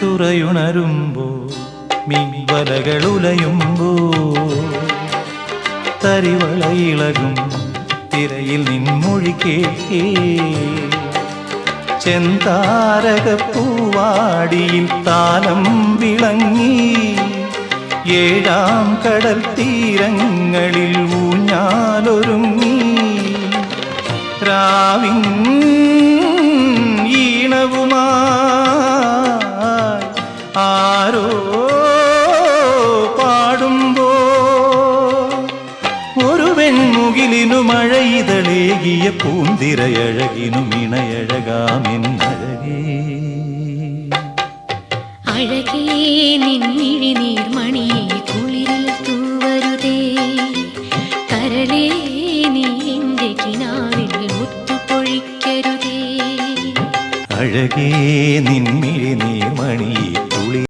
തുറയുണരുമ്പോ മീൻവലകളുലയുമ്പോ തരിവളയിളകും തിരയിൽ നിൻമൊഴി കേൾക്കേ ചെന്താരകപ്പൂവാടിയിൽ താലം വിളങ്ങി ഏഴാം കടൽ തീരങ്ങളിൽ ഊഞ്ഞാലൊരുങ്ങി രാവിൻ ഈണവുമായി ആരോ പാടുമ്പോ ഒരു വെൺമുകിലിനു മഴയിതളേകിയ പൂന്തിരയഴകിനും ഇണയഴകാമെന്നഴകേ അഴകേ നിൻമിഴി നീർമണി